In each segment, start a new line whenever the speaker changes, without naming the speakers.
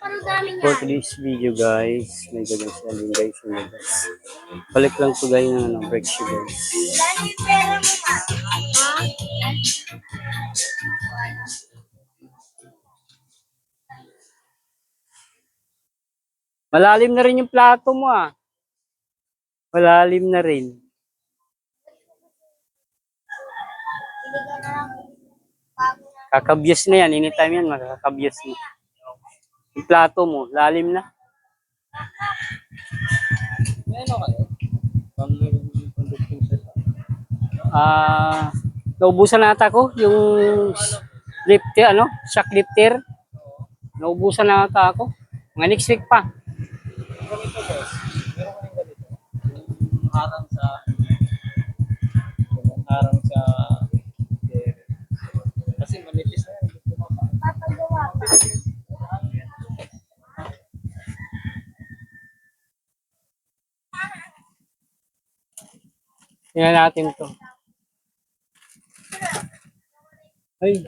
For today's video guys, may gagawin sila din guys. Balik lang po guys ng break shoe guys. Malalim na rin yung plato mo ah. Malalim na rin. Kakabyos na yan. Anytime yan, makakabyos na. Yung plato mo, lalim na. Naubusan na ata ko yung lifter, shock lifter. Naubusan na ata ako. Mga next week pa.
Harang sa kasi manipis na yun.
Tingnan natin to. Ay.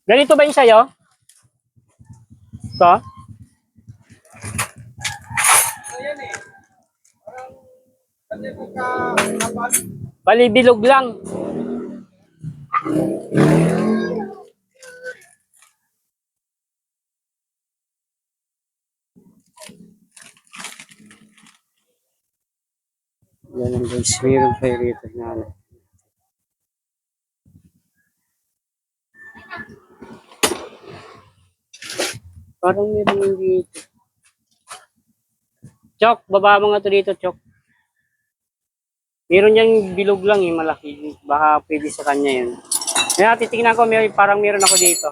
Ganito ba yung sa'yo? Ito?
Ayan eh.
Balibilog lang. Yan ang guys, mayroon tayo rito na parang meron yung dito. Chok, baba mo nga to dito, Chok. Meron yung bilog lang eh, malaki. Baka pwede sa kanya yun. Kaya titignan ko, parang meron ako dito.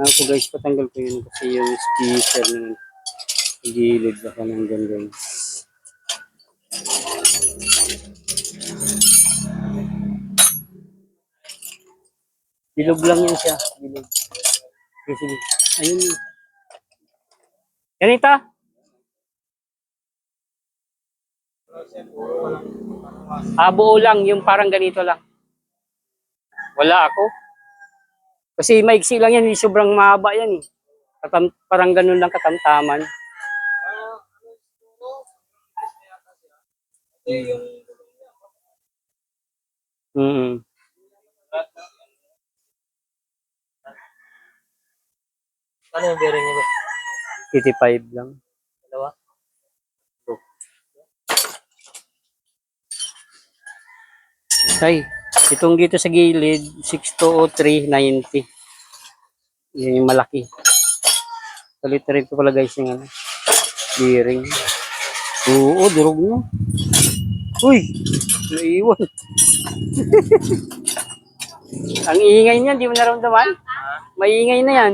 Ako guys, patanggal ko yun kasi yung speaker na gilid baka nandyan guys. Bilog lang yun siya. Bilog. Okay, sige. Ayun yun. Ganito? Buo lang. Yung parang ganito lang. Wala ako. Kasi maiksi lang yan. Sobrang mahaba yan eh. Parang ganun lang katamtaman.
Ano yung bearing niya ba?
85 lang.
Dalawa?
Ay, itong dito sa gilid, 6203.90. Yan yung malaki. Kaliterin ko pala guys yung bearing. Oo, durog mo. Uy, naiwan. Ang ingay niyan, di mo naramdaman? Maingay na yan.